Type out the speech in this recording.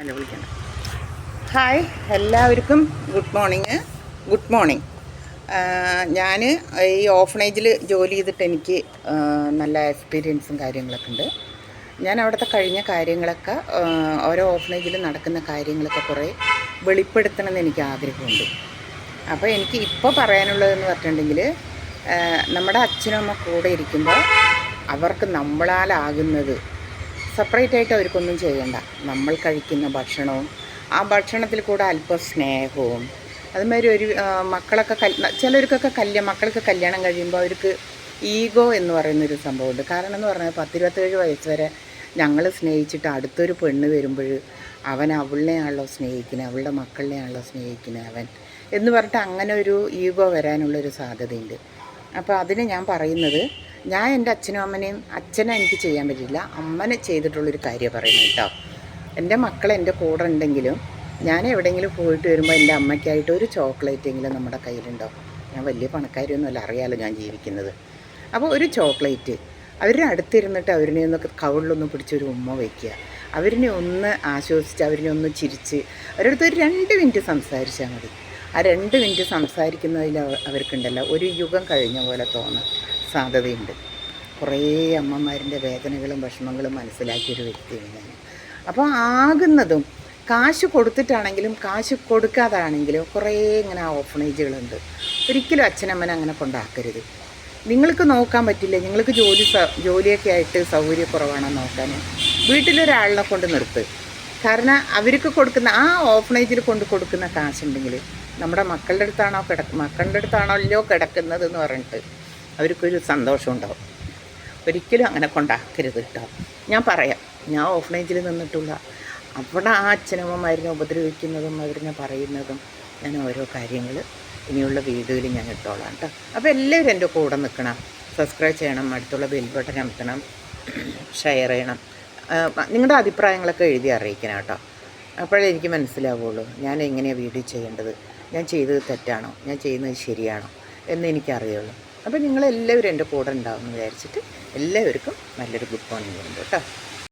അല്ല വിളിക്കണം. ഹായ് എല്ലാവർക്കും ഗുഡ് മോർണിംഗ്. ഞാൻ ഈ ഓഫനേജിൽ ജോലി ചെയ്തിട്ട് എനിക്ക് നല്ല എക്സ്പീരിയൻസും കാര്യങ്ങളൊക്കെ ഉണ്ട്. ഞാൻ അവിടുത്തെ കഴിഞ്ഞ കാര്യങ്ങളൊക്കെ ഓരോ ഓഫനേജിൽ നടക്കുന്ന കാര്യങ്ങളൊക്കെ കുറേ വെളിപ്പെടുത്തണമെന്ന് എനിക്ക് ആഗ്രഹമുണ്ട്. അപ്പോൾ എനിക്ക് ഇപ്പോൾ പറയാനുള്ളതെന്ന് പറഞ്ഞിട്ടുണ്ടെങ്കിൽ നമ്മുടെ അച്ഛനും അമ്മ കൂടെ ഇരിക്കുമ്പോൾ അവർക്ക് നമ്മളാലാകുന്നത് സെപ്പറേറ്റ് ആയിട്ട് അവർക്കൊന്നും ചെയ്യണ്ട. നമ്മൾ കഴിക്കുന്ന ഭക്ഷണവും ആ ഭക്ഷണത്തിൽ കൂടെ അല്പം സ്നേഹവും അതുമാതിരി ഒരു മക്കളൊക്കെ ചിലർക്കൊക്കെ മക്കൾക്ക് കല്യാണം കഴിയുമ്പോൾ അവർക്ക് ഈഗോ എന്ന് പറയുന്നൊരു സംഭവമുണ്ട്. കാരണം എന്ന് പറഞ്ഞാൽ 10-27 വയസ്സ് വരെ ഞങ്ങൾ സ്നേഹിച്ചിട്ട് അടുത്തൊരു പെണ്ണ് വരുമ്പോൾ അവൻ അവളിനെയാണല്ലോ സ്നേഹിക്കുന്നത്, അവളുടെ മക്കളിനെയാണല്ലോ സ്നേഹിക്കുന്നത് അവൻ എന്ന് പറഞ്ഞിട്ട് അങ്ങനെ ഒരു ഈഗോ വരാനുള്ളൊരു സാധ്യതയുണ്ട്. അപ്പോൾ അതിന് ഞാൻ പറയുന്നത്, ഞാൻ എൻ്റെ അച്ഛനെ എനിക്ക് ചെയ്യാൻ പറ്റില്ല, അമ്മനെ ചെയ്തിട്ടുള്ളൊരു കാര്യം പറയുന്നത് കേട്ടോ. എൻ്റെ മക്കൾ എൻ്റെ കൂടെ ഉണ്ടെങ്കിലും ഞാൻ എവിടെയെങ്കിലും പോയിട്ട് വരുമ്പോൾ എൻ്റെ അമ്മയ്ക്കായിട്ട് ഒരു ചോക്ലേറ്റെങ്കിലും നമ്മുടെ കയ്യിലുണ്ടാവും. ഞാൻ വലിയ പണക്കാരിയൊന്നുമല്ല, അറിയാമല്ലോ ഞാൻ ജീവിക്കുന്നത്. അപ്പോൾ ഒരു ചോക്ലേറ്റ് അവരുടെ അടുത്തിരുന്നിട്ട് അവരിനെ ഒന്ന് കവിളിലൊന്ന് പിടിച്ചൊരു ഉമ്മ വയ്ക്കുക, അവരിനെ ഒന്ന് ആശ്വസിച്ച് അവരിനെ ഒന്ന് ചിരിച്ച് അവരടുത്ത് ഒരു 2 മിനിറ്റ് സംസാരിച്ചാൽ മതി. ആ 2 മിനിറ്റ് സംസാരിക്കുന്നതിൽ അവർക്കുണ്ടല്ലോ ഒരു യുഗം കഴിഞ്ഞ പോലെ തോന്നാൻ സാധ്യതയുണ്ട്. കുറേ അമ്മമാരിൻ്റെ വേദനകളും വിഷമങ്ങളും മനസ്സിലാക്കിയൊരു വ്യക്തിയാണ് ഞാൻ. അപ്പോൾ ആകുന്നതും കാശ് കൊടുത്തിട്ടാണെങ്കിലും കാശ് കൊടുക്കാതാണെങ്കിലും കുറേ ഇങ്ങനെ ഓഫനേജുകളുണ്ട്. ഒരിക്കലും അച്ഛനമ്മനെ അങ്ങനെ കൊണ്ടാക്കരുത്. നിങ്ങൾക്ക് നോക്കാൻ പറ്റില്ല, നിങ്ങൾക്ക് ജോലിയൊക്കെ ആയിട്ട് സൗകര്യക്കുറവാണോ നോക്കാൻ, വീട്ടിലൊരാളിനെ കൊണ്ട് നിർത്ത്. കാരണം അവർക്ക് കൊടുക്കുന്ന ആ ഓഫനേജിൽ കൊടുക്കുന്ന കാശുണ്ടെങ്കിൽ നമ്മുടെ മക്കളുടെ അടുത്താണല്ലോ കിടക്കുന്നത് എന്ന് പറഞ്ഞിട്ട് അവർക്കൊരു സന്തോഷം ഉണ്ടാവും. ഒരിക്കലും അങ്ങനെ കൊണ്ടാക്കരുത് കേട്ടോ. ഞാൻ പറയാം, ഞാൻ ഓഫനേജിൽ നിന്നിട്ടുള്ള അവിടെ ആ അച്ഛനമ്മമാരിനെ ഉപദ്രവിക്കുന്നതും അവരിനെ പറയുന്നതും ഞാൻ ഓരോ കാര്യങ്ങൾ ഇനിയുള്ള വീഡിയോയിൽ ഞാൻ ഇട്ടോളാം കേട്ടോ. അപ്പോൾ എല്ലാവരും എൻ്റെ കൂടെ നിൽക്കണം, സബ്സ്ക്രൈബ് ചെയ്യണം, അടുത്തുള്ള ബെൽ ബട്ടൺ അമർത്തണം, ഷെയർ ചെയ്യണം, നിങ്ങളുടെ അഭിപ്രായങ്ങളൊക്കെ എഴുതി അറിയിക്കണം കേട്ടോ. അപ്പോഴേ എനിക്ക് മനസ്സിലാവുള്ളൂ ഞാൻ എങ്ങനെയാണ് വീഡിയോ ചെയ്യേണ്ടത്, ഞാൻ ചെയ്തത് തെറ്റാണോ, ഞാൻ ചെയ്യുന്നത് ശരിയാണോ എന്ന് എനിക്കറിയുള്ളൂ. അപ്പോൾ നിങ്ങളെല്ലാവരും എൻ്റെ കൂടെ ഉണ്ടാവുമെന്ന് വിചാരിച്ചിട്ട് എല്ലാവർക്കും നല്ലൊരു ഗുഡ് മോർണിംഗ് ഉണ്ട് കേട്ടോ.